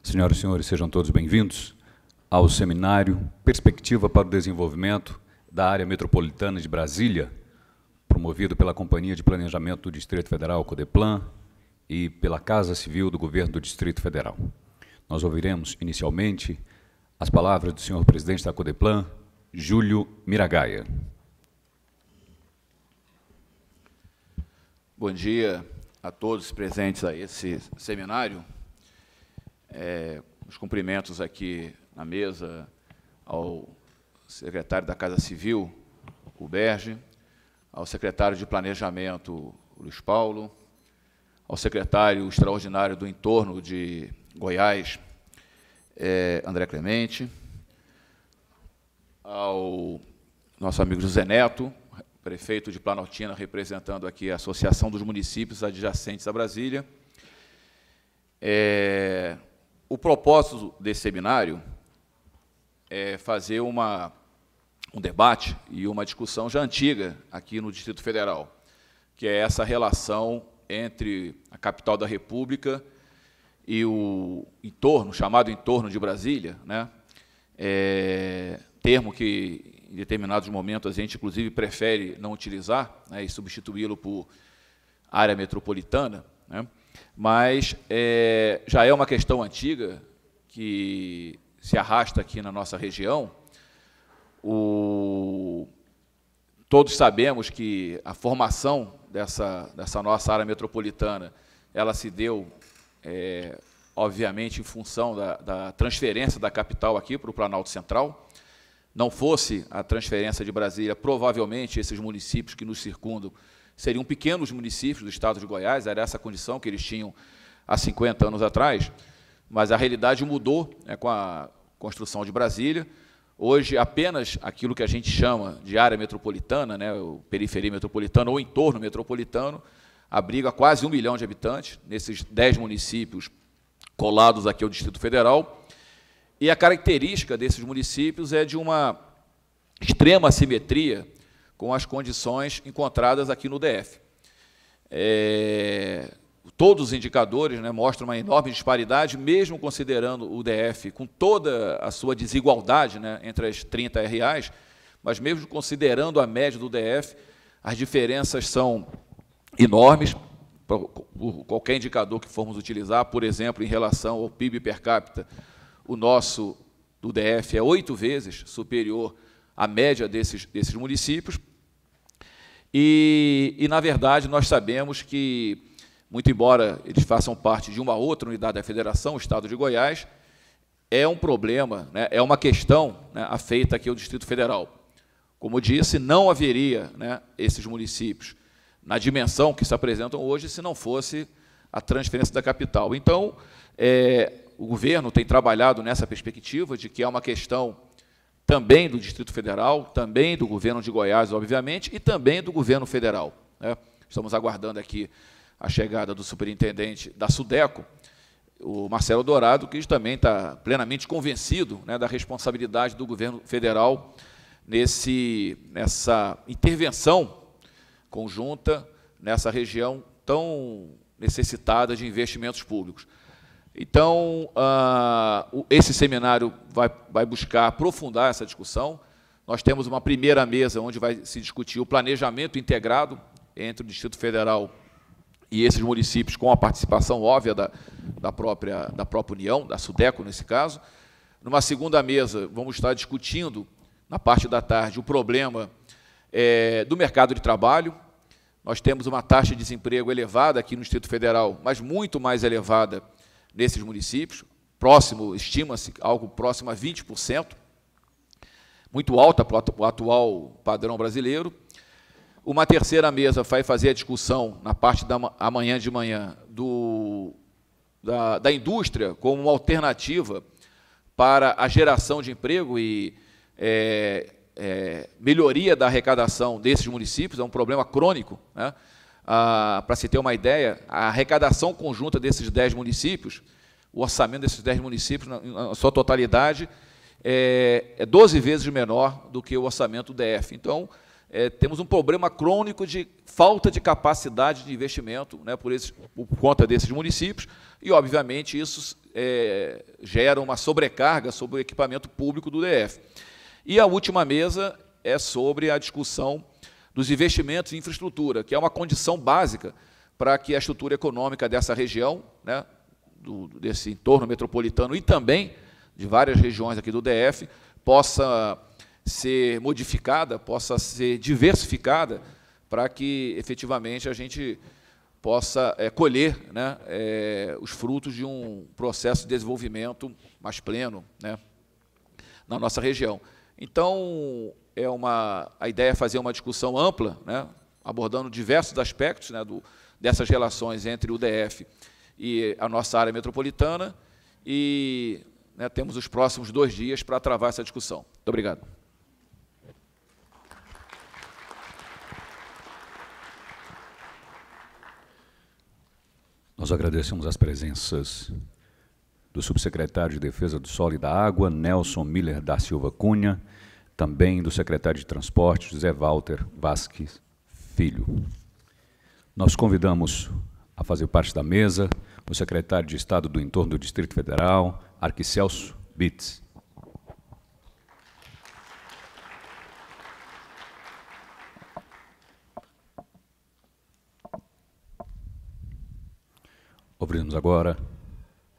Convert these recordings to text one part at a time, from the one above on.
Senhoras e senhores, sejam todos bem-vindos ao seminário Perspectiva para o Desenvolvimento da Área Metropolitana de Brasília, promovido pela Companhia de Planejamento do Distrito Federal, Codeplan, e pela Casa Civil do Governo do Distrito Federal. Nós ouviremos, inicialmente, as palavras do senhor presidente da Codeplan, Júlio Miragaia. Bom dia a todos presentes a esse seminário. Os cumprimentos aqui na mesa ao secretário da Casa Civil, o Berge, ao secretário de Planejamento, o Luiz Paulo, ao secretário extraordinário do Entorno de Goiás, André Clemente, ao nosso amigo José Neto, prefeito de Planaltina, representando aqui a Associação dos Municípios Adjacentes a Brasília. O propósito desse seminário é fazer um debate e uma discussão já antiga aqui no Distrito Federal, que é essa relação entre a capital da República e o entorno, chamado entorno de Brasília, né? Termo que, em determinados momentos, a gente, inclusive, prefere não utilizar, né, e substituí-lo por área metropolitana, né? Mas já é uma questão antiga que se arrasta aqui na nossa região. Todos sabemos que a formação dessa nossa área metropolitana, ela se deu, obviamente, em função da transferência da capital aqui para o Planalto Central. Não fosse a transferência de Brasília, provavelmente esses municípios que nos circundam seriam pequenos municípios do estado de Goiás, era essa a condição que eles tinham há 50 anos atrás, mas a realidade mudou, né, com a construção de Brasília. Hoje, apenas aquilo que a gente chama de área metropolitana, né, o periferia metropolitana ou entorno metropolitano, abriga quase 1 milhão de habitantes, nesses 10 municípios colados aqui ao Distrito Federal, e a característica desses municípios é de uma extrema assimetria com as condições encontradas aqui no DF. Todos os indicadores, né, mostram uma enorme disparidade, mesmo considerando o DF com toda a sua desigualdade, né, entre as 30 RAs, mas mesmo considerando a média do DF, as diferenças são enormes, por qualquer indicador que formos utilizar. Por exemplo, em relação ao PIB per capita, o nosso do DF é 8 vezes superior à média desses municípios. E, na verdade, nós sabemos que, muito embora eles façam parte de uma outra unidade da Federação, o Estado de Goiás, é um problema, né, é uma questão, né, afeita aqui ao Distrito Federal. Como disse, não haveria, né, esses municípios na dimensão que se apresentam hoje se não fosse a transferência da capital. Então, o governo tem trabalhado nessa perspectiva de que é uma questão também do Distrito Federal, também do governo de Goiás, obviamente, e também do governo federal, né? Estamos aguardando aqui a chegada do superintendente da SUDECO, o Marcelo Dourado, que também está plenamente convencido, né, da responsabilidade do governo federal nessa intervenção conjunta nessa região tão necessitada de investimentos públicos. Então, esse seminário vai buscar aprofundar essa discussão. Nós temos uma primeira mesa onde vai se discutir o planejamento integrado entre o Distrito Federal e esses municípios, com a participação óbvia da própria União, da SUDECO, nesse caso. Numa segunda mesa, vamos estar discutindo, na parte da tarde, o problema do mercado de trabalho. Nós temos uma taxa de desemprego elevada aqui no Distrito Federal, mas muito mais elevada nesses municípios, estima-se algo próximo a 20%, muito alta para o atual padrão brasileiro. Uma terceira mesa vai fazer a discussão, na parte da amanhã de manhã, da indústria como uma alternativa para a geração de emprego e melhoria da arrecadação desses municípios. É um problema crônico, né? para se ter uma ideia, a arrecadação conjunta desses 10 municípios, o orçamento desses 10 municípios, na sua totalidade, é 12 vezes menor do que o orçamento do DF. Então, temos um problema crônico de falta de capacidade de investimento, né, por conta desses municípios, e, obviamente, isso gera uma sobrecarga sobre o equipamento público do DF. E a última mesa é sobre a discussão dos investimentos em infraestrutura, que é uma condição básica para que a estrutura econômica dessa região, né, desse entorno metropolitano e também de várias regiões aqui do DF, possa ser modificada, possa ser diversificada, para que, efetivamente, a gente possa colher, né, os frutos de um processo de desenvolvimento mais pleno, né, na nossa região. Então, a ideia é fazer uma discussão ampla, né, abordando diversos aspectos, né, dessas relações entre o DF e a nossa área metropolitana, e, né, temos os próximos 2 dias para travar essa discussão. Muito obrigado. Nós agradecemos as presenças do subsecretário de Defesa do Solo e da Água, Nelson Miller da Silva Cunha, também do secretário de Transporte, José Walter Vasques Filho. Nós convidamos a fazer parte da mesa o secretário de Estado do Entorno do Distrito Federal, Arquicelso Bitts. Ouvimos agora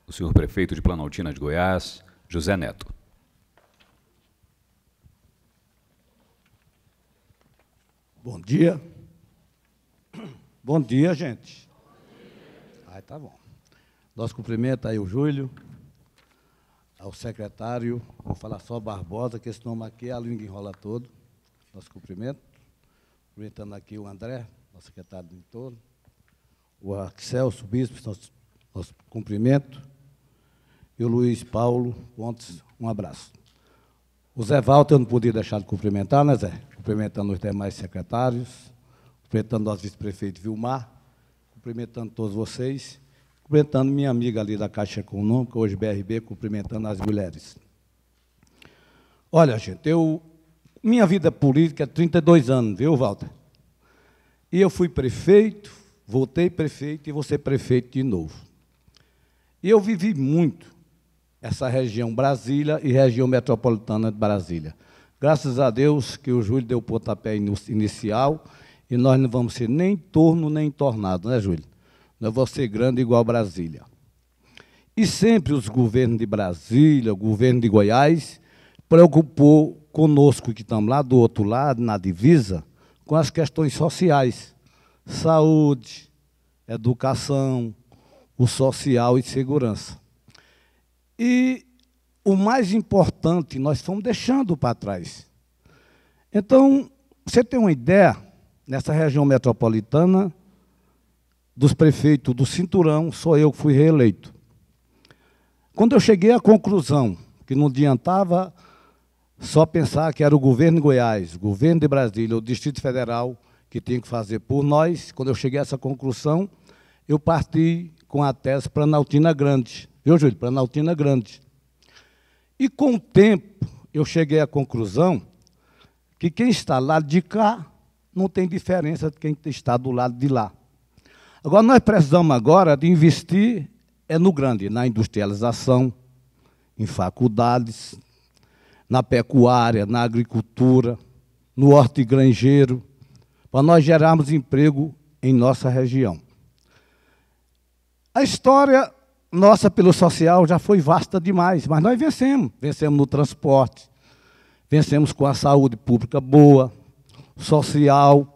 o senhor prefeito de Planaltina de Goiás, José Neto. Bom dia. Bom dia, gente. Aí tá bom. Nosso cumprimento aí o Júlio, ao secretário, vou falar só Barbosa, que esse nome aqui a língua enrola todo. Nosso cumprimento. Cumprimentando aqui o André, nosso secretário do entorno, o Arquicelso Bispo, nosso cumprimento, e o Luiz Paulo Pontes, um abraço. O Zé Walter eu não podia deixar de cumprimentar, né, Zé? Cumprimentando os demais secretários, cumprimentando o nosso vice-prefeito Vilmar, cumprimentando todos vocês, cumprimentando minha amiga ali da Caixa Econômica, hoje BRB, cumprimentando as mulheres. Olha, gente, minha vida política é 32 anos, viu, Walter? E eu fui prefeito, voltei prefeito e vou ser prefeito de novo. E eu vivi muito essa região Brasília e região metropolitana de Brasília. Graças a Deus que o Júlio deu o pontapé inicial e nós não vamos ser nem torno nem tornado, né, Júlio? Nós vamos ser grande igual Brasília. E sempre os governos de Brasília, o governo de Goiás, preocupou conosco, que estamos lá do outro lado, na divisa, com as questões sociais, saúde, educação, o social e segurança. E o mais importante, nós fomos deixando para trás. Então, você tem uma ideia, nessa região metropolitana, dos prefeitos do Cinturão, sou eu que fui reeleito. Quando eu cheguei à conclusão que não adiantava só pensar que era o governo de Goiás, o governo de Brasília, o Distrito Federal, que tinha que fazer por nós, quando eu cheguei a essa conclusão, eu parti com a tese Planaltina Grande. Viu, Júlio? Planaltina Grande. E, com o tempo, eu cheguei à conclusão que quem está do lado de cá não tem diferença de quem está do lado de lá. Agora, nós precisamos agora de investir no grande, na industrialização, em faculdades, na pecuária, na agricultura, no hortigranjeiro, para nós gerarmos emprego em nossa região. A história nossa pelo social já foi vasta demais, mas nós vencemos. Vencemos no transporte, vencemos com a saúde pública boa, social.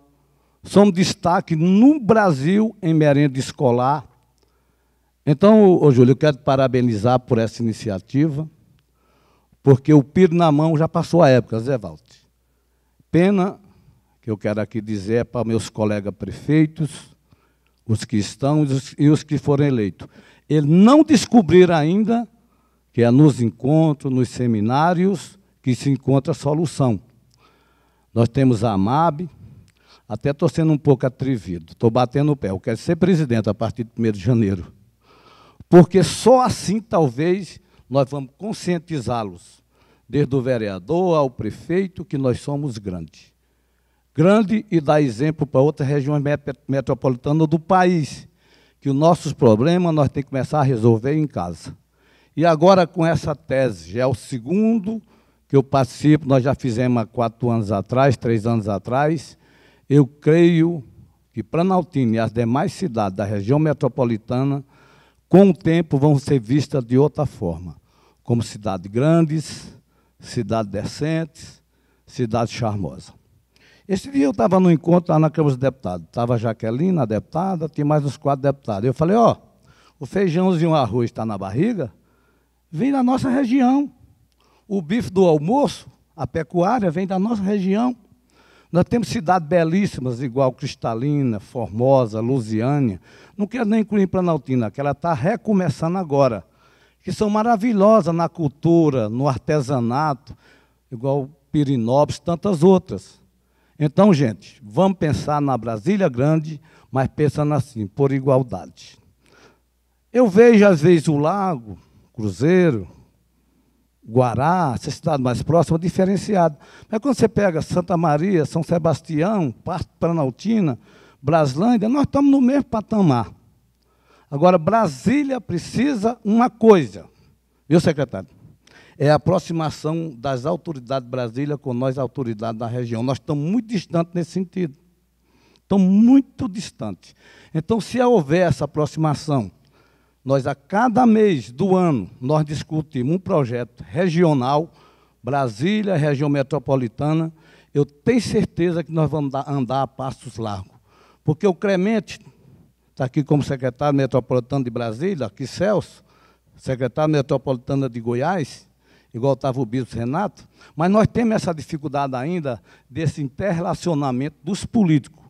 Somos destaque no Brasil em merenda escolar. Então, Júlio, eu quero te parabenizar por essa iniciativa, porque o piro na mão já passou a época, Zé Walter. Pena, que eu quero aqui dizer, é para meus colegas prefeitos, os que estão e os que foram eleitos. Eles não descobriram ainda que é nos encontros, nos seminários, que se encontra a solução. Nós temos a AMAB até estou sendo um pouco atrevido, estou batendo o pé, eu quero ser presidente a partir de 1º de janeiro. Porque só assim, talvez, nós vamos conscientizá-los, desde o vereador ao prefeito, que nós somos grandes. Grande e dar exemplo para outras regiões metropolitanas do país, que os nossos problemas nós temos que começar a resolver em casa. E agora, com essa tese, já é o segundo que eu participo, nós já fizemos há 4 anos atrás, 3 anos atrás. Eu creio que Planaltina e as demais cidades da região metropolitana, com o tempo, vão ser vistas de outra forma, como cidades grandes, cidades decentes, cidades charmosas. Esse dia eu estava no encontro lá na Câmara dos Deputados. Estava a Jaqueline, a deputada, tinha mais uns 4 deputados. Eu falei, ó, o feijãozinho e o arroz está na barriga, vem da nossa região. O bife do almoço, a pecuária, vem da nossa região. Nós temos cidades belíssimas, igual Cristalina, Formosa, Lusiânia. Não quero nem incluir Planaltina, que ela está recomeçando agora, que são maravilhosas na cultura, no artesanato, igual Pirinópolis, tantas outras. Então, gente, vamos pensar na Brasília grande, mas pensando assim, por igualdade. Eu vejo, às vezes, o Lago, Cruzeiro, Guará, essa cidade mais próxima, diferenciada. Mas quando você pega Santa Maria, São Sebastião, parte Planaltina, Braslândia, nós estamos no mesmo patamar. Agora, Brasília precisa uma coisa, viu, secretário? É a aproximação das autoridades de Brasília com nós, autoridades da região. Nós estamos muito distantes nesse sentido. Estamos muito distantes. Então, se houver essa aproximação, nós, a cada mês do ano, nós discutimos um projeto regional, Brasília, região metropolitana, eu tenho certeza que nós vamos andar a passos largos. Porque o Clemente está aqui como secretário metropolitano de Brasília, aqui Celso, secretário metropolitano de Goiás, igual estava o bispo Renato, mas nós temos essa dificuldade ainda desse interrelacionamento dos políticos.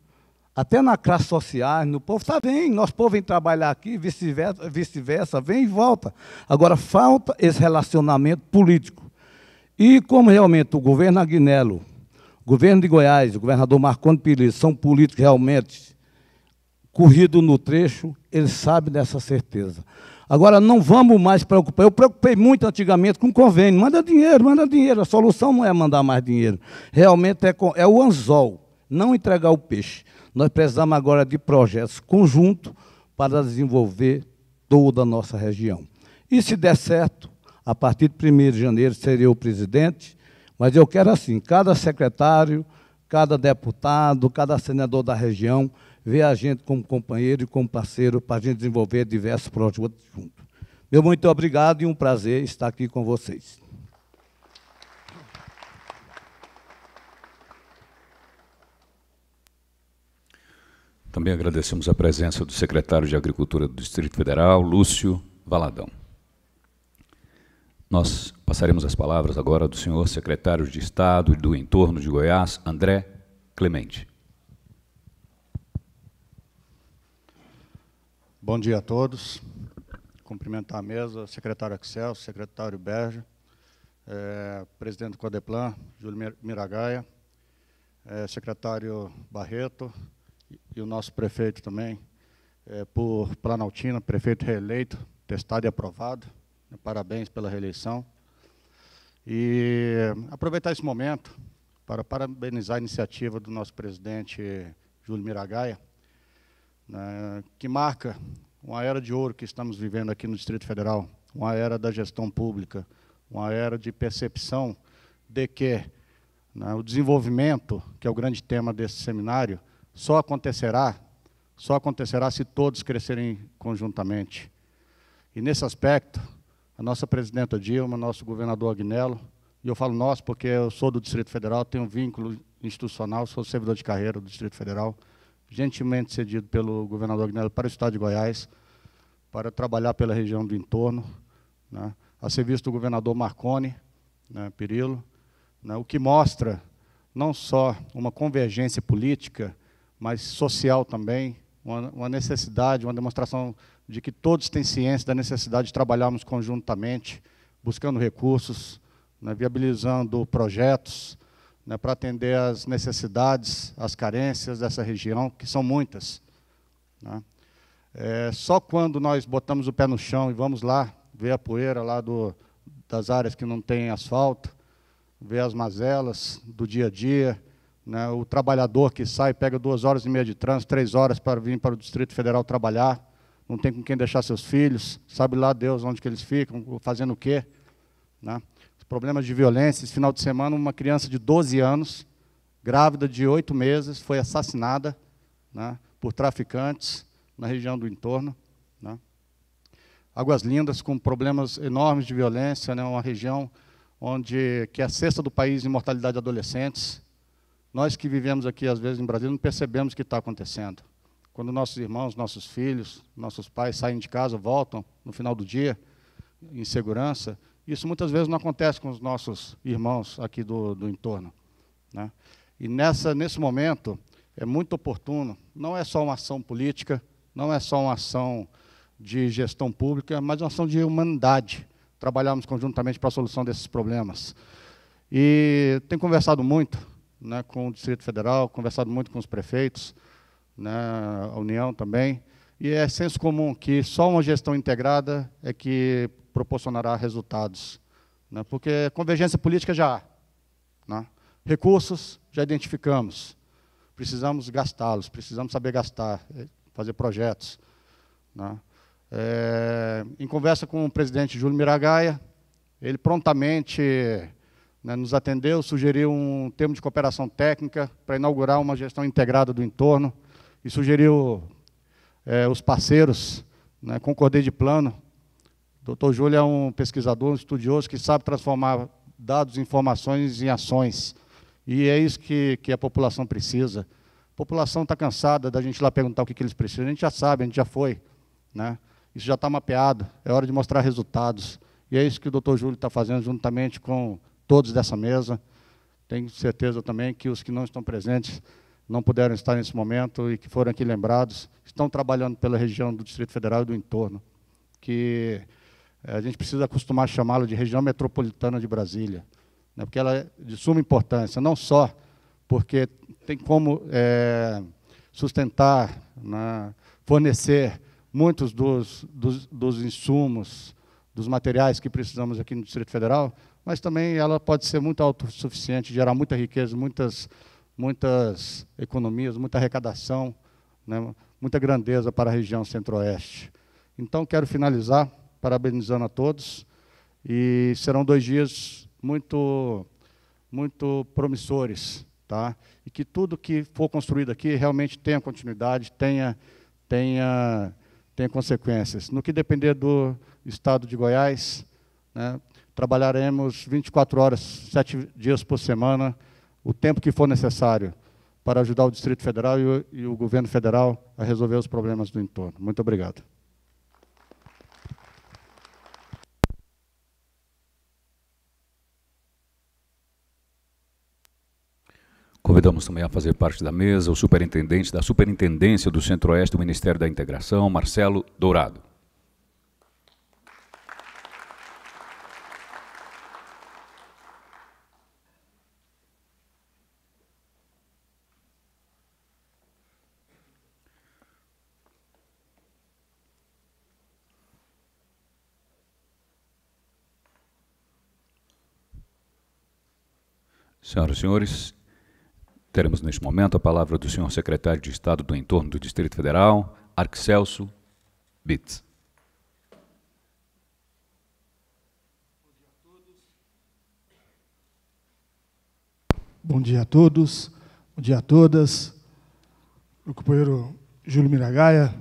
Até na classe social, no povo, está bem, nosso povo vem trabalhar aqui, vice-versa, vem e volta. Agora, falta esse relacionamento político. E como realmente o governo Agnello, o governo de Goiás, o governador Marconi Perillo, são políticos realmente corridos no trecho, eles sabem dessa certeza. Agora, não vamos mais preocupar. Eu preocupei muito antigamente com convênio. Manda dinheiro. A solução não é mandar mais dinheiro. Realmente é o anzol, não entregar o peixe. Nós precisamos agora de projetos conjuntos para desenvolver toda a nossa região. E se der certo, a partir de 1º de janeiro, seria o presidente, mas eu quero assim, cada secretário, cada deputado, cada senador da região, ver a gente como companheiro e como parceiro para a gente desenvolver diversos projetos juntos. Meu muito obrigado e um prazer estar aqui com vocês. Também agradecemos a presença do secretário de Agricultura do Distrito Federal, Lúcio Valadão. Nós passaremos as palavras agora do senhor secretário de Estado e do Entorno de Goiás, André Clemente. Bom dia a todos. Cumprimentar a mesa, secretário Axel, secretário Berger, presidente do Codeplan, Júlio Miragaia, secretário Barreto e o nosso prefeito também, por Planaltina, prefeito reeleito, testado e aprovado. Parabéns pela reeleição. E aproveitar esse momento para parabenizar a iniciativa do nosso presidente Júlio Miragaia, que marca uma era de ouro que estamos vivendo aqui no Distrito Federal, uma era da gestão pública, uma era de percepção de que o desenvolvimento, que é o grande tema desse seminário, só acontecerá se todos crescerem conjuntamente. E, nesse aspecto, a nossa presidenta Dilma, nosso governador Agnello, e eu falo nós porque eu sou do Distrito Federal, tenho um vínculo institucional, sou servidor de carreira do Distrito Federal, gentilmente cedido pelo governador Agnello para o Estado de Goiás, para trabalhar pela região do entorno, a serviço do governador Marconi Perillo, o que mostra não só uma convergência política, mas social também, uma necessidade, uma demonstração de que todos têm ciência da necessidade de trabalharmos conjuntamente, buscando recursos, viabilizando projetos, né, para atender às necessidades, às carências dessa região, que são muitas, né. Só quando nós botamos o pé no chão e vamos lá ver a poeira lá das áreas que não tem asfalto, ver as mazelas do dia a dia, né, o trabalhador que sai, pega 2h30 de trânsito, 3 horas para vir para o Distrito Federal trabalhar, não tem com quem deixar seus filhos, sabe lá Deus onde que eles ficam, fazendo o quê, né? Os problemas de violência. Esse final de semana, uma criança de 12 anos, grávida de 8 meses, foi assassinada, né, por traficantes na região do entorno, né? Águas Lindas, com problemas enormes de violência, né, uma região que é a sexta do país em mortalidade de adolescentes. Nós que vivemos aqui, às vezes, em Brasília, não percebemos o que está acontecendo. Quando nossos irmãos, nossos filhos, nossos pais saem de casa, voltam no final do dia, em segurança, isso muitas vezes não acontece com os nossos irmãos aqui do entorno, né? E nesse momento, é muito oportuno, não é só uma ação política, não é só uma ação de gestão pública, mas uma ação de humanidade, trabalharmos conjuntamente para a solução desses problemas. E tenho conversado muito, né, com o Distrito Federal, conversado muito com os prefeitos, né, a União também, e é senso comum que só uma gestão integrada é que proporcionará resultados, né, porque convergência política já há, né, recursos já identificamos, precisamos gastá-los, precisamos saber gastar, fazer projetos, né. Em conversa com o presidente Júlio Miragaia, ele prontamente, né, nos atendeu, sugeriu um termo de cooperação técnica para inaugurar uma gestão integrada do entorno e sugeriu os parceiros, né, concordei de plano. O doutor Júlio é um pesquisador, um estudioso que sabe transformar dados e informações em ações. E é isso que a população precisa. A população está cansada da gente ir lá perguntar o que eles precisam. A gente já sabe, a gente já foi, né? Isso já está mapeado, é hora de mostrar resultados. E é isso que o doutor Júlio está fazendo juntamente com todos dessa mesa. Tenho certeza também que os que não estão presentes, não puderam estar nesse momento e que foram aqui lembrados, estão trabalhando pela região do Distrito Federal e do entorno, que a gente precisa acostumar a chamá-lo de região metropolitana de Brasília, né, porque ela é de suma importância, não só porque tem como sustentar, né, fornecer muitos dos insumos, dos materiais que precisamos aqui no Distrito Federal, mas também ela pode ser muito autossuficiente, gerar muita riqueza, muitas economias, muita arrecadação, né, muita grandeza para a região centro-oeste. Então, quero finalizar parabenizando a todos, e serão 2 dias muito promissores, tá? E que tudo que for construído aqui realmente tenha continuidade, tenha consequências. No que depender do Estado de Goiás, né, trabalharemos 24 horas, 7 dias por semana, o tempo que for necessário para ajudar o Distrito Federal e o governo federal a resolver os problemas do entorno. Muito obrigado. Convidamos também a fazer parte da mesa o superintendente da Superintendência do Centro-Oeste do Ministério da Integração, Marcelo Dourado. Senhoras e senhores, teremos neste momento a palavra do senhor secretário de Estado do Entorno do Distrito Federal, Arccelso Bitts. Bom dia a todos, bom dia a todas. O companheiro Júlio Miragaia,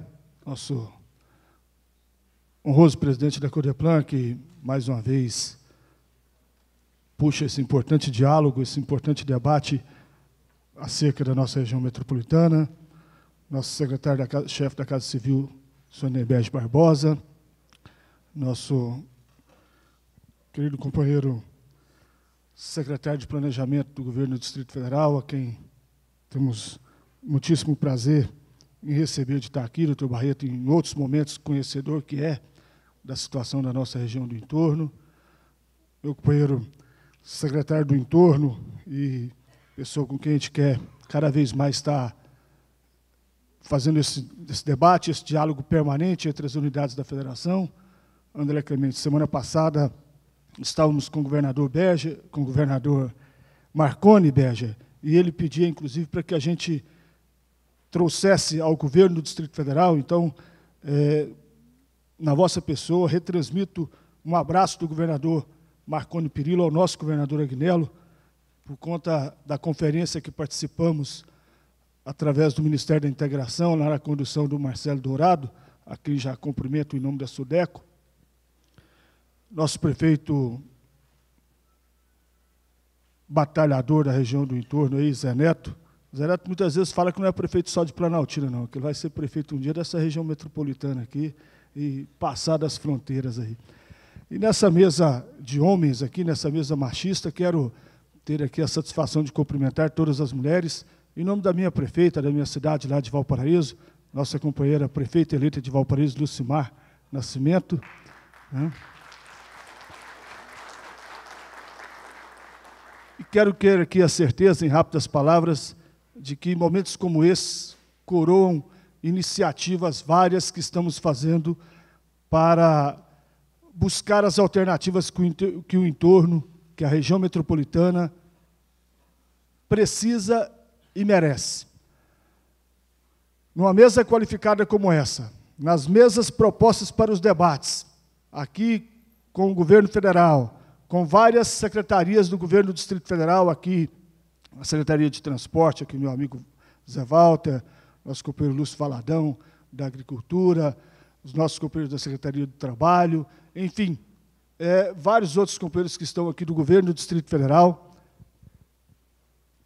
nosso honroso presidente da Codeplan, que mais uma vez puxa esse importante diálogo, esse importante debate acerca da nossa região metropolitana, nosso secretário-chefe da Casa Civil, Sônia Berge Barbosa, nosso querido companheiro secretário de Planejamento do Governo do Distrito Federal, a quem temos muitíssimo prazer em receber de estar aqui, doutor Barreto, em outros momentos, conhecedor que é da situação da nossa região do entorno, meu companheiro secretário do Entorno e pessoa com quem a gente quer cada vez mais estar fazendo esse debate, esse diálogo permanente entre as unidades da federação. André Clemente, semana passada estávamos com o governador Berger, com o governador Marconi Berger, e ele pedia, inclusive, para que a gente trouxesse ao governo do Distrito Federal. Então, na vossa pessoa, retransmito um abraço do governador Marconi Perillo ao nosso governador Agnello, por conta da conferência que participamos através do Ministério da Integração, lá na condução do Marcelo Dourado, a quem já cumprimento em nome da SUDECO. Nosso prefeito batalhador da região do entorno, aí, Zé Neto. Zé Neto muitas vezes fala que não é prefeito só de Planaltina, não, que ele vai ser prefeito um dia dessa região metropolitana aqui e passar das fronteiras aí. E nessa mesa de homens aqui, nessa mesa machista, quero ter aqui a satisfação de cumprimentar todas as mulheres, em nome da minha prefeita, da minha cidade lá de Valparaíso, nossa companheira prefeita eleita de Valparaíso, Lucimar Nascimento, né? E quero ter aqui a certeza, em rápidas palavras, de que momentos como esses coroam iniciativas várias que estamos fazendo para buscar as alternativas que o entorno, que a região metropolitana precisa e merece. Numa mesa qualificada como essa, nas mesas propostas para os debates, aqui com o governo federal, com várias secretarias do governo do Distrito Federal, aqui a Secretaria de Transporte, aqui meu amigo Zé Walter, nosso companheiro Lúcio Valadão, da Agricultura, os nossos companheiros da Secretaria do Trabalho, enfim, vários outros companheiros que estão aqui do governo do Distrito Federal,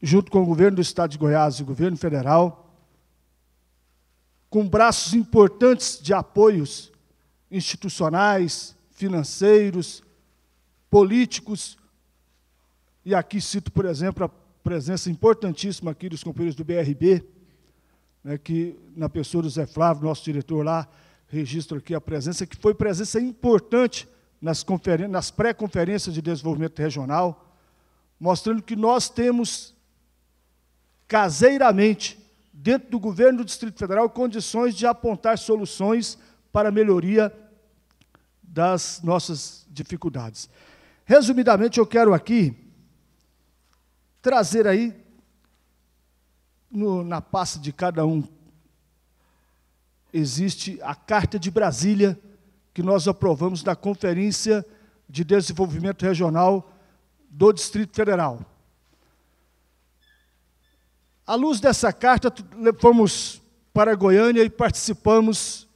junto com o governo do Estado de Goiás e o governo federal, com braços importantes de apoios institucionais, financeiros, políticos, e aqui cito, por exemplo, a presença importantíssima aqui dos companheiros do BRB, né, que, na pessoa do Zé Flávio, nosso diretor lá, registro aqui a presença, que foi presença importante nas pré-conferências de desenvolvimento regional, mostrando que nós temos, caseiramente, dentro do governo do Distrito Federal, condições de apontar soluções para a melhoria das nossas dificuldades. Resumidamente, eu quero aqui trazer aí, na pasta de cada um, existe a Carta de Brasília, que nós aprovamos na Conferência de Desenvolvimento Regional do Distrito Federal. À luz dessa carta, fomos para Goiânia e participamos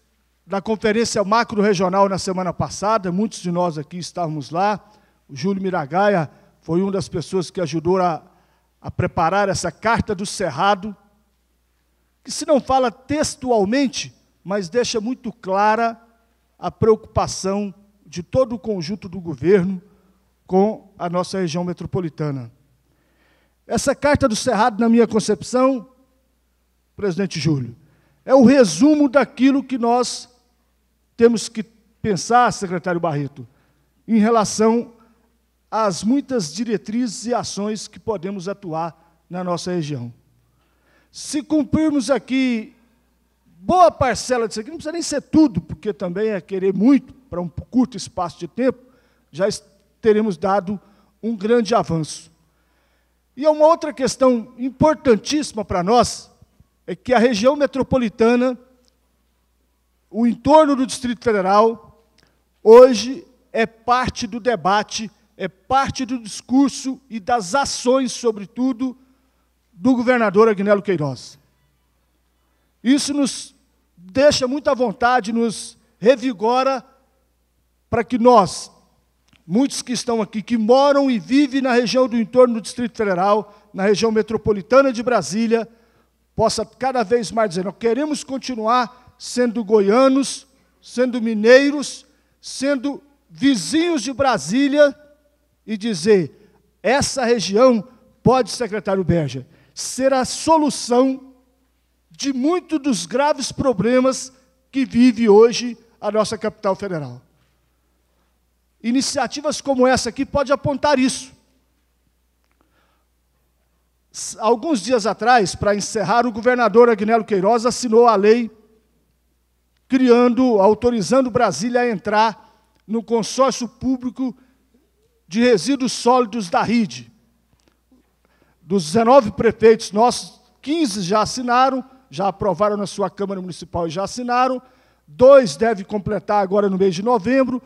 da Conferência Macro-Regional na semana passada. Muitos de nós aqui estávamos lá. O Júlio Miragaia foi uma das pessoas que ajudou a preparar essa Carta do Cerrado, que se não fala textualmente, mas deixa muito clara a preocupação de todo o conjunto do governo com a nossa região metropolitana. Essa Carta do Cerrado, na minha concepção, presidente Júlio, é o resumo daquilo que nós temos que pensar, secretário Barreto, em relação às muitas diretrizes e ações que podemos atuar na nossa região. Se cumprirmos aqui boa parcela disso aqui, não precisa nem ser tudo, porque também é querer muito para um curto espaço de tempo, já teremos dado um grande avanço. E uma outra questão importantíssima para nós é que a região metropolitana, o entorno do Distrito Federal, hoje é parte do debate, é parte do discurso e das ações, sobretudo, do governador Agnello Queiroz. Isso nos deixa muita vontade, nos revigora para que nós, muitos que estão aqui, que moram e vivem na região do entorno do Distrito Federal, na região metropolitana de Brasília, possa cada vez mais dizer, nós queremos continuar sendo goianos, sendo mineiros, sendo vizinhos de Brasília e dizer, essa região pode, secretário Berger, ser a solução de muitos dos graves problemas que vive hoje a nossa capital federal. Iniciativas como essa aqui podem apontar isso. alguns dias atrás, para encerrar, o governador Agnello Queiroz assinou a lei autorizando Brasília a entrar no consórcio público de resíduos sólidos da RID. Dos 19 prefeitos nossos, 15 já assinaram, já aprovaram na sua Câmara Municipal e já assinaram, 2 devem completar agora no mês de novembro,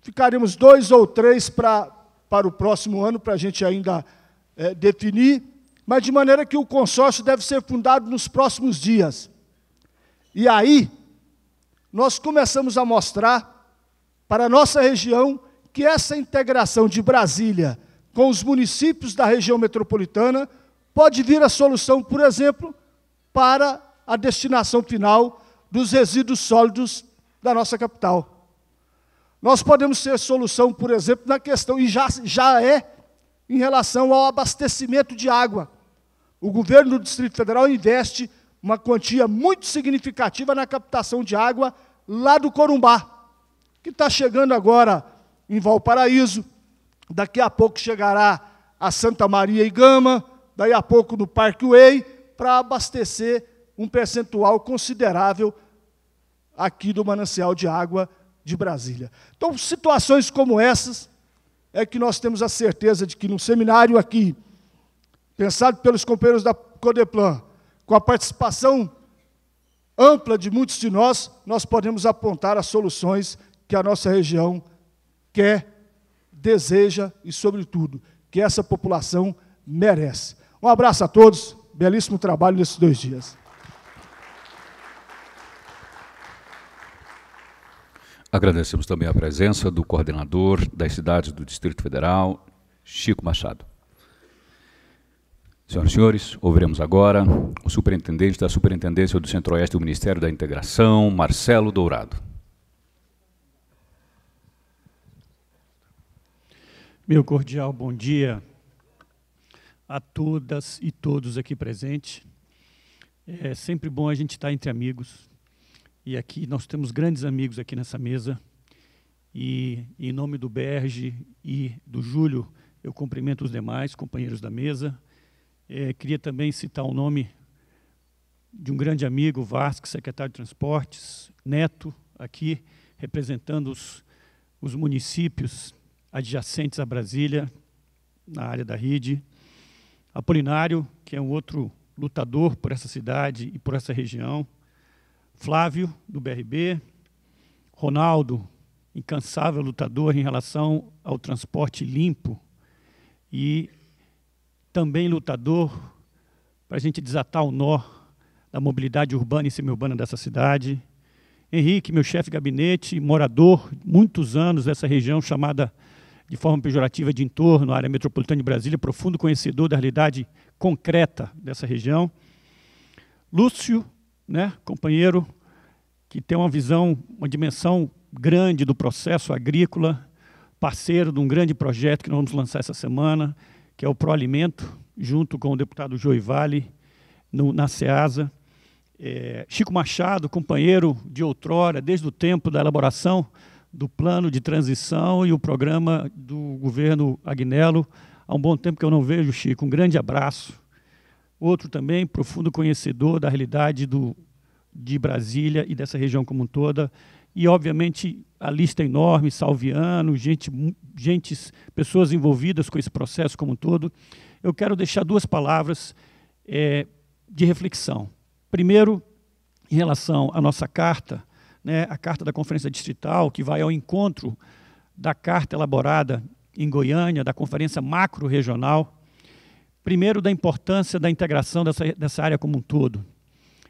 ficaremos 2 ou 3 para o próximo ano, para a gente ainda definir, mas de maneira que o consórcio deve ser fundado nos próximos dias. E aí, nós começamos a mostrar para a nossa região que essa integração de Brasília com os municípios da região metropolitana pode vir a solução, por exemplo, para a destinação final dos resíduos sólidos da nossa capital. Nós podemos ser solução, por exemplo, na questão, e já é, em relação ao abastecimento de água. O governo do Distrito Federal investe uma quantia muito significativa na captação de água lá do Corumbá, que está chegando agora em Valparaíso, daqui a pouco chegará a Santa Maria e Gama, daí a pouco no Parkway, para abastecer um percentual considerável aqui do manancial de água de Brasília. Então, situações como essas é que nós temos a certeza de que no seminário aqui, pensado pelos companheiros da Codeplan, com a participação ampla de muitos de nós podemos apontar as soluções que a nossa região quer, deseja e, sobretudo, que essa população merece. Um abraço a todos, belíssimo trabalho nesses 2 dias. Agradecemos também a presença do coordenador das cidades do Distrito Federal, Chico Machado. Senhoras e senhores, ouviremos agora o superintendente da Superintendência do Centro-Oeste do Ministério da Integração, Marcelo Dourado. Meu cordial bom dia a todas e todos aqui presentes. É sempre bom a gente estar entre amigos. E aqui nós temos grandes amigos aqui nessa mesa. E em nome do Berge e do Júlio, eu cumprimento os demais companheiros da mesa. Queria também citar o nome de um grande amigo, Vasco, secretário de Transportes, Neto, aqui representando os municípios adjacentes a Brasília, na área da RID. Apolinário, que é um outro lutador por essa cidade e por essa região. Flávio, do BRB. Ronaldo, incansável lutador em relação ao transporte limpo e também lutador para a gente desatar o nó da mobilidade urbana e semiurbana dessa cidade. Henrique, meu chefe de gabinete, morador, muitos anos dessa região chamada de forma pejorativa de entorno, área metropolitana de Brasília, profundo conhecedor da realidade concreta dessa região. Lúcio, né, companheiro que tem uma visão, uma dimensão grande do processo agrícola, parceiro de um grande projeto que nós vamos lançar essa semana, que é o Proalimento, junto com o deputado Joey Vale, na SEASA. Chico Machado, companheiro de outrora, desde o tempo da elaboração do plano de transição e o programa do governo Agnello. Há um bom tempo que eu não vejo, Chico, um grande abraço. Outro também, profundo conhecedor da realidade de Brasília e dessa região como um toda. E, obviamente, a lista é enorme, Salviano, pessoas envolvidas com esse processo como um todo. Eu quero deixar 2 palavras de reflexão. Primeiro, em relação à nossa carta, né, a carta da Conferência Distrital, que vai ao encontro da carta elaborada em Goiânia, da Conferência Macro-Regional. Primeiro, da importância da integração dessa área como um todo.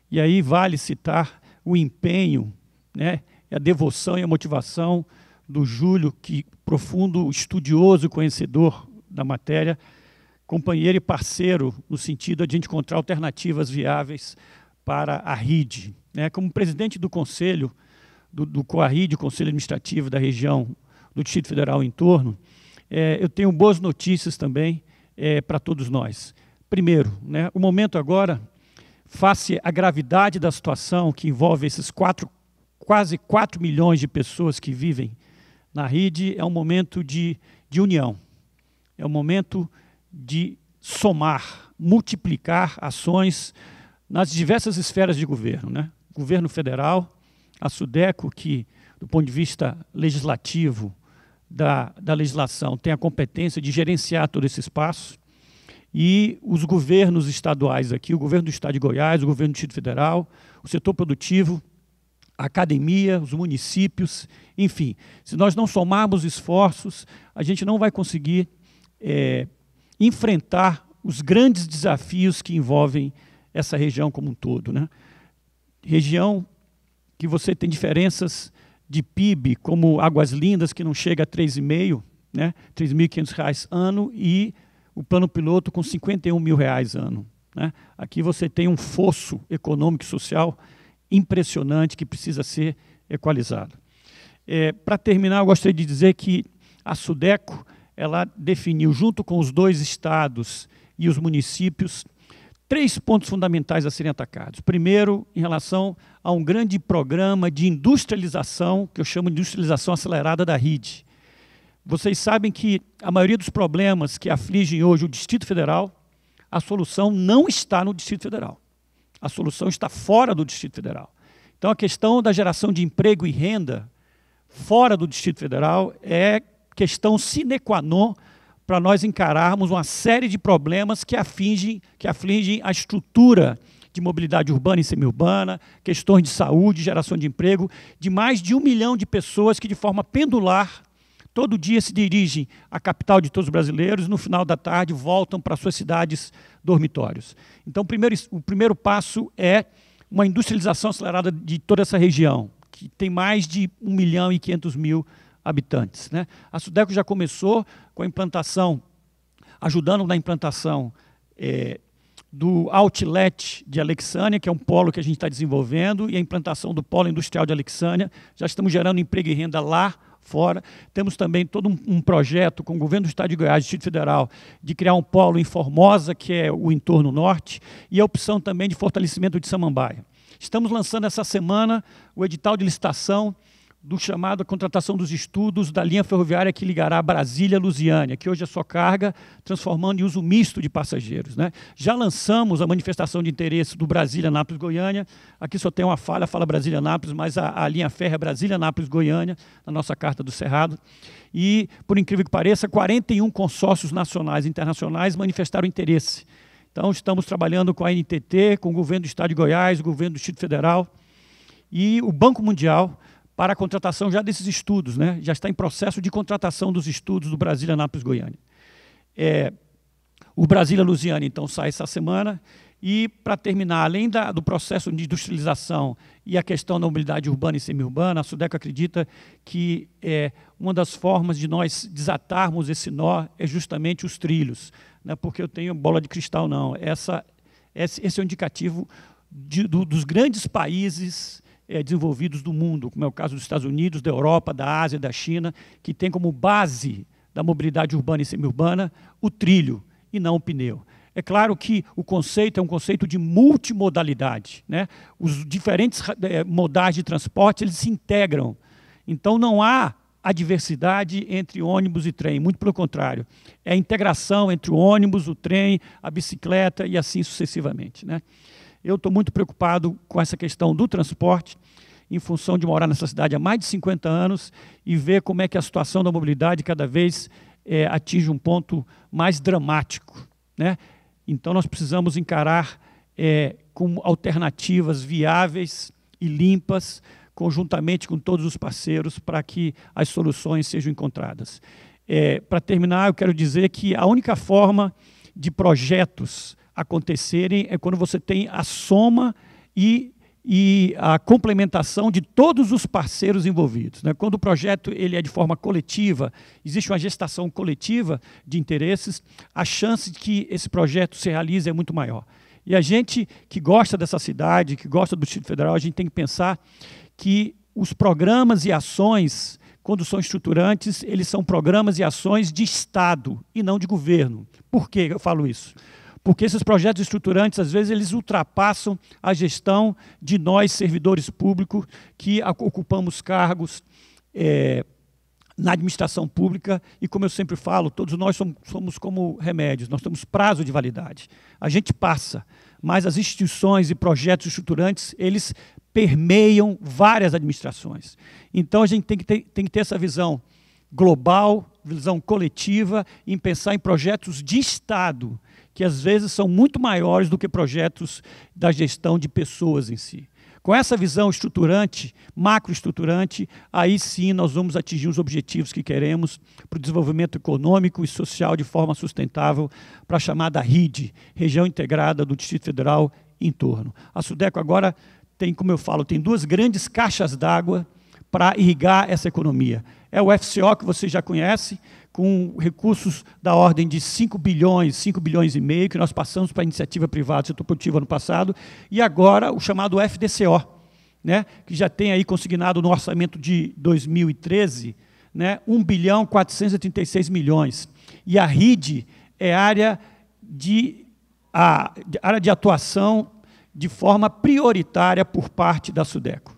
E aí vale citar o empenho, né, a devoção e a motivação do Júlio, que profundo estudioso e conhecedor da matéria, companheiro e parceiro no sentido de a gente encontrar alternativas viáveis para a RID. Né? Como presidente do Conselho, do COARRID, Conselho Administrativo da região do Distrito Federal em entorno, eu tenho boas notícias também para todos nós. Primeiro, né, o momento agora, face à gravidade da situação que envolve esses quase 4 milhões de pessoas que vivem na RID, é um momento de união, é um momento de somar, multiplicar ações nas diversas esferas de governo, né? Governo federal, a SUDECO, que, do ponto de vista legislativo, da legislação, tem a competência de gerenciar todo esse espaço, e os governos estaduais aqui, o governo do Estado de Goiás, o governo do Distrito Federal, o setor produtivo, a academia, os municípios, enfim. Se nós não somarmos esforços, a gente não vai conseguir enfrentar os grandes desafios que envolvem essa região como um todo, né? Região que você tem diferenças de PIB, como Águas Lindas, que não chega a 3,5, né? R$ 3.500 ano, e o plano piloto com R$ 51 mil ano, né? Aqui você tem um fosso econômico e social impressionante que precisa ser equalizado. Para terminar, eu gostaria de dizer que a SUDECO, ela definiu, junto com os 2 estados e os municípios, 3 pontos fundamentais a serem atacados. Primeiro, em relação a um grande programa de industrialização, que eu chamo de industrialização acelerada da RID. Vocês sabem que a maioria dos problemas que afligem hoje o Distrito Federal, a solução não está no Distrito Federal. A solução está fora do Distrito Federal. Então, a questão da geração de emprego e renda fora do Distrito Federal é questão sine qua non para nós encararmos uma série de problemas que afligem a estrutura de mobilidade urbana e semiurbana, questões de saúde, geração de emprego, de mais de 1 milhão de pessoas que, de forma pendular, todo dia se dirigem à capital de todos os brasileiros e, no final da tarde, voltam para suas cidades dormitórios. Então, o primeiro passo é uma industrialização acelerada de toda essa região, que tem mais de 1.500.000 habitantes, né? A SUDECO já começou com a implantação, ajudando na implantação do Outlet de Alexânia, que é um polo que a gente está desenvolvendo, e a implantação do Polo Industrial de Alexânia. Já estamos gerando emprego e renda lá fora. Temos também todo um projeto com o governo do Estado de Goiás, Distrito Federal, de criar um polo em Formosa, que é o entorno norte, e a opção também de fortalecimento de Samambaia. Estamos lançando essa semana o edital de licitação do chamado contratação dos estudos da linha ferroviária que ligará Brasília a Lusiânia, que hoje é só carga, transformando em uso misto de passageiros, né? Já lançamos a manifestação de interesse do Brasília-Nápoles-Goiânia. Aqui só tem uma falha, fala Brasília-Nápoles, mas a linha férrea é Brasília-Nápoles-Goiânia, na nossa Carta do Cerrado. E, por incrível que pareça, 41 consórcios nacionais e internacionais manifestaram interesse. Então, estamos trabalhando com a NTT, com o governo do Estado de Goiás, o governo do Distrito Federal e o Banco Mundial, para a contratação já desses estudos, né? Já está em processo de contratação dos estudos do Brasília-Nápoles-Goiânia. O Brasília-Lusiânia, então, sai essa semana. E, para terminar, além do processo de industrialização e a questão da mobilidade urbana e semiurbana, a SUDECO acredita que uma das formas de nós desatarmos esse nó é justamente os trilhos. Não é porque eu tenho bola de cristal, não. Esse é um indicativo dos grandes países desenvolvidos do mundo, como é o caso dos Estados Unidos, da Europa, da Ásia, da China, que tem como base da mobilidade urbana e semiurbana o trilho e não o pneu. É claro que o conceito é um conceito de multimodalidade, né? Os diferentes modais de transporte, eles se integram. Então, não há a diversidade entre ônibus e trem, muito pelo contrário. É a integração entre o ônibus, o trem, a bicicleta e assim sucessivamente, né? Eu estou muito preocupado com essa questão do transporte, em função de morar nessa cidade há mais de 50 anos e ver como é que a situação da mobilidade cada vez atinge um ponto mais dramático, né? Então, nós precisamos encarar com alternativas viáveis e limpas, conjuntamente com todos os parceiros, para que as soluções sejam encontradas. Para terminar, eu quero dizer que a única forma de projetos acontecerem é quando você tem a soma e a complementação de todos os parceiros envolvidos, né? Quando o projeto ele é de forma coletiva, existe uma gestação coletiva de interesses, a chance de que esse projeto se realize é muito maior. E a gente que gosta dessa cidade, que gosta do Distrito Federal, a gente tem que pensar que os programas e ações, quando são estruturantes, eles são programas e ações de Estado e não de governo. Por que eu falo isso? Porque esses projetos estruturantes, às vezes, eles ultrapassam a gestão de nós, servidores públicos, que ocupamos cargos na administração pública, e como eu sempre falo, todos nós somos como remédios, nós temos prazo de validade. A gente passa, mas as instituições e projetos estruturantes, eles permeiam várias administrações. Então, a gente tem que ter essa visão global, visão coletiva, em pensar em projetos de Estado, que às vezes são muito maiores do que projetos da gestão de pessoas em si. Com essa visão estruturante, macroestruturante, aí sim nós vamos atingir os objetivos que queremos para o desenvolvimento econômico e social de forma sustentável, para a chamada RID, Região Integrada do Distrito Federal e entorno. A Sudeco agora tem, como eu falo, tem duas grandes caixas d'água para irrigar essa economia. É o FCO, que você já conhece, com recursos da ordem de 5 bilhões e meio, que nós passamos para a iniciativa privada, setor produtivo ano passado, e agora o chamado FDCO, né, que já tem aí consignado no orçamento de 2013, né, 1 bilhão 436 milhões. E a RID é área de atuação de forma prioritária por parte da Sudeco.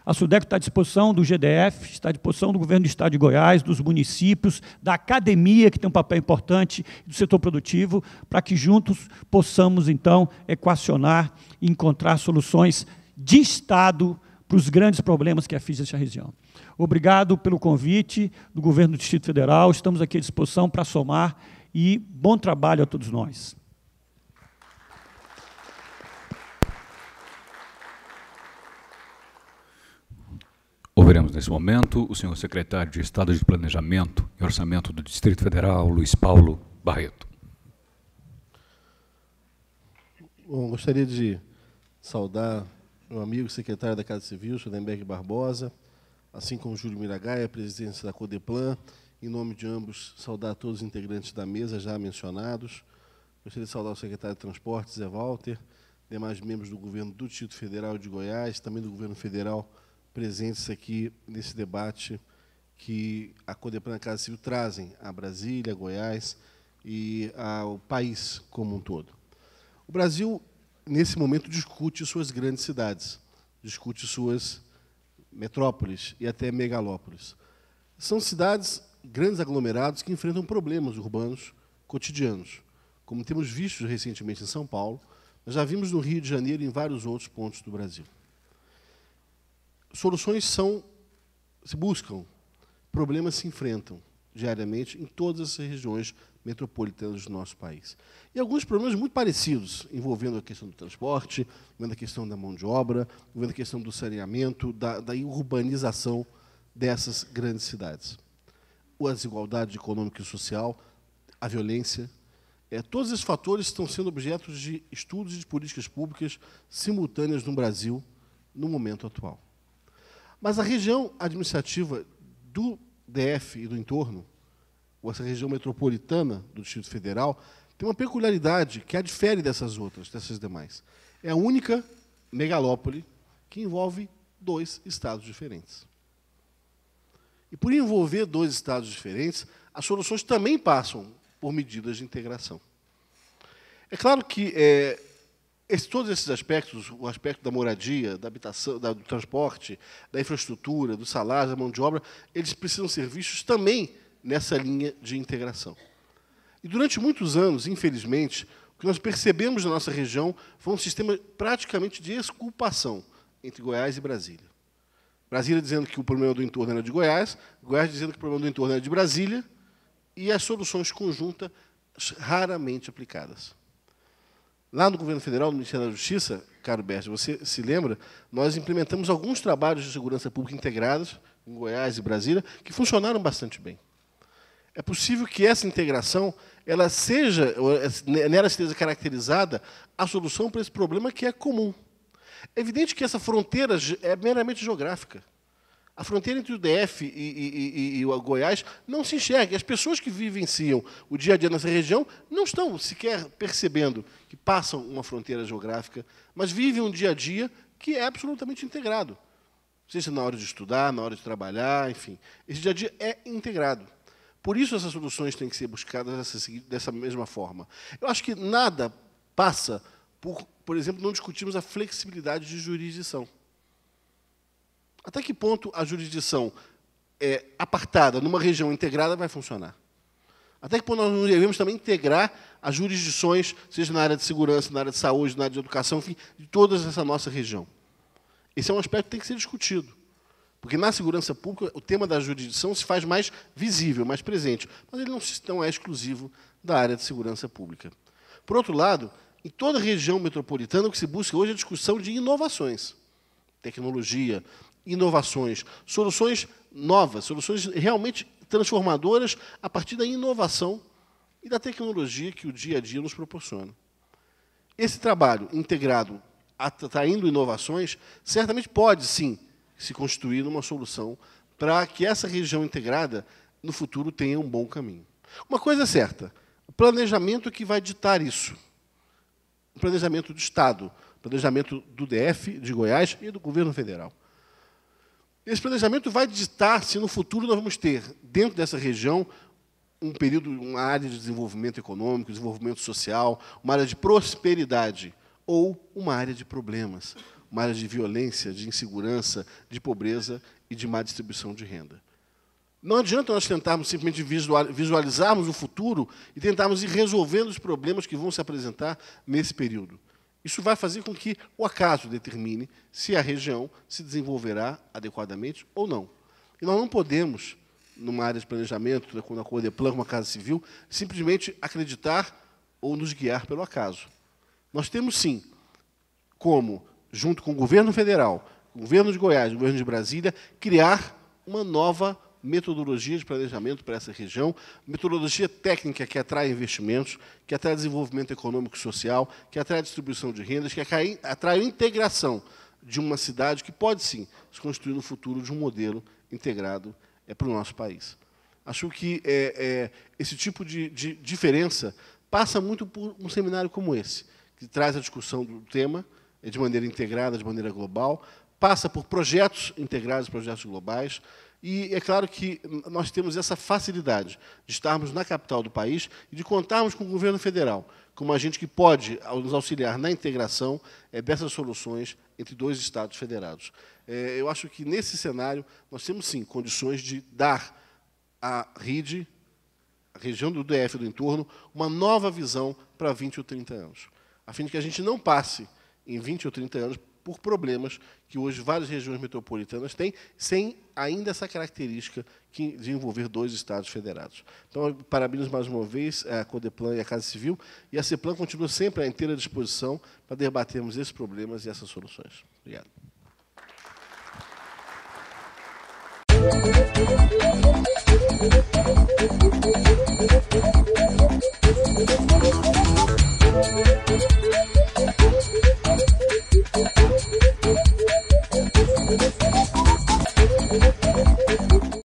A Sudeco está à disposição do GDF, está à disposição do Governo do Estado de Goiás, dos municípios, da academia, que tem um papel importante, do setor produtivo, para que juntos possamos, então, equacionar e encontrar soluções de Estado para os grandes problemas que afligem essa região. Obrigado pelo convite do Governo do Distrito Federal, estamos aqui à disposição para somar e bom trabalho a todos nós. Ouviremos nesse momento o senhor secretário de Estado de Planejamento e Orçamento do Distrito Federal, Luiz Paulo Barreto. Bom, gostaria de saudar meu amigo secretário da Casa Civil, Schoenberg Barbosa, assim como Júlio Miragaia, presidente da Codeplan. Em nome de ambos, saudar todos os integrantes da mesa já mencionados. Gostaria de saudar o secretário de Transportes, Zé Walter, demais membros do Governo do Distrito Federal de Goiás, também do Governo Federal, presentes aqui nesse debate que a Codeplan e a Casa Civil trazem a Brasília, a Goiás e ao país como um todo. O Brasil, nesse momento, discute suas grandes cidades, discute suas metrópoles e até megalópolis. São cidades, grandes aglomerados, que enfrentam problemas urbanos cotidianos, como temos visto recentemente em São Paulo, mas já vimos no Rio de Janeiro e em vários outros pontos do Brasil. Soluções se buscam, problemas se enfrentam diariamente em todas as regiões metropolitanas do nosso país. E alguns problemas muito parecidos, envolvendo a questão do transporte, envolvendo a questão da mão de obra, envolvendo a questão do saneamento, da urbanização dessas grandes cidades. A desigualdade econômica e social, a violência, todos esses fatores estão sendo objeto de estudos e de políticas públicas simultâneas no Brasil, no momento atual. Mas a região administrativa do DF e do entorno, ou essa região metropolitana do Distrito Federal, tem uma peculiaridade que a difere dessas demais. É a única megalópole que envolve 2 estados diferentes. E por envolver 2 estados diferentes, as soluções também passam por medidas de integração. É claro que todos esses aspectos, o aspecto da moradia, da habitação, do transporte, da infraestrutura, do salário, da mão de obra, eles precisam ser vistos também nessa linha de integração. E durante muitos anos, infelizmente, o que nós percebemos na nossa região foi um sistema praticamente de exculpação entre Goiás e Brasília. Brasília dizendo que o problema do entorno era de Goiás, Goiás dizendo que o problema do entorno era de Brasília, e as soluções conjuntas raramente aplicadas. Lá no Governo Federal, no Ministério da Justiça, caro Berger, você se lembra, nós implementamos alguns trabalhos de segurança pública integrados, em Goiás e Brasília, que funcionaram bastante bem. É possível que essa integração nela esteja caracterizada a solução para esse problema que é comum. É evidente que essa fronteira é meramente geográfica. A fronteira entre o DF e o Goiás não se enxerga. As pessoas que vivenciam o dia a dia nessa região não estão sequer percebendo que passam uma fronteira geográfica, mas vivem um dia a dia que é absolutamente integrado. Seja na hora de estudar, na hora de trabalhar, enfim. Esse dia a dia é integrado. Por isso, essas soluções têm que ser buscadas dessa mesma forma. Eu acho que nada passa por exemplo, não discutirmos a flexibilidade de jurisdição. Até que ponto a jurisdição apartada numa região integrada vai funcionar. Até que nós não devemos também integrar as jurisdições, seja na área de segurança, na área de saúde, na área de educação, enfim, de toda essa nossa região. Esse é um aspecto que tem que ser discutido. Porque na segurança pública, o tema da jurisdição se faz mais visível, mais presente, mas ele não é exclusivo da área de segurança pública. Por outro lado, em toda a região metropolitana, o que se busca hoje é a discussão de inovações. Tecnologia, inovações, soluções novas, soluções realmente transformadoras a partir da inovação e da tecnologia que o dia a dia nos proporciona. Esse trabalho integrado, atraindo inovações, certamente pode, sim, se constituir numa solução para que essa região integrada, no futuro, tenha um bom caminho. Uma coisa é certa, o planejamento é que vai ditar isso. O planejamento do Estado, o planejamento do DF, de Goiás, e do governo federal. Esse planejamento vai ditar se, no futuro, nós vamos ter, dentro dessa região, um período, uma área de desenvolvimento econômico, desenvolvimento social, uma área de prosperidade, ou uma área de problemas, uma área de violência, de insegurança, de pobreza e de má distribuição de renda. Não adianta nós tentarmos simplesmente visualizarmos o futuro e tentarmos ir resolvendo os problemas que vão se apresentar nesse período. Isso vai fazer com que o acaso determine se a região se desenvolverá adequadamente ou não. E nós não podemos, numa área de planejamento, na Codeplan, uma Casa Civil, simplesmente acreditar ou nos guiar pelo acaso. Nós temos, sim, como, junto com o governo federal, o governo de Goiás, o governo de Brasília, criar uma nova metodologia de planejamento para essa região, metodologia técnica que atrai investimentos, que atrai desenvolvimento econômico e social, que atrai distribuição de rendas, que atrai a integração de uma cidade que pode, sim, se constituir no futuro de um modelo integrado para o nosso país. Acho que esse tipo de diferença passa muito por um seminário como esse, que traz a discussão do tema de maneira integrada, de maneira global, passa por projetos integrados, projetos globais, e é claro que nós temos essa facilidade de estarmos na capital do país e de contarmos com o governo federal, como agente que pode nos auxiliar na integração dessas soluções entre dois estados federados. Eu acho que, nesse cenário, nós temos, sim, condições de dar à RIDE, a região do DF e do entorno, uma nova visão para 20 ou 30 anos, a fim de que a gente não passe, em 20 ou 30 anos, por problemas que hoje várias regiões metropolitanas têm, sem ainda essa característica de envolver dois estados federados. Então, parabenizo mais uma vez a Codeplan e a Casa Civil, e a CEPLAN continua sempre à inteira disposição para debatermos esses problemas e essas soluções. Obrigado.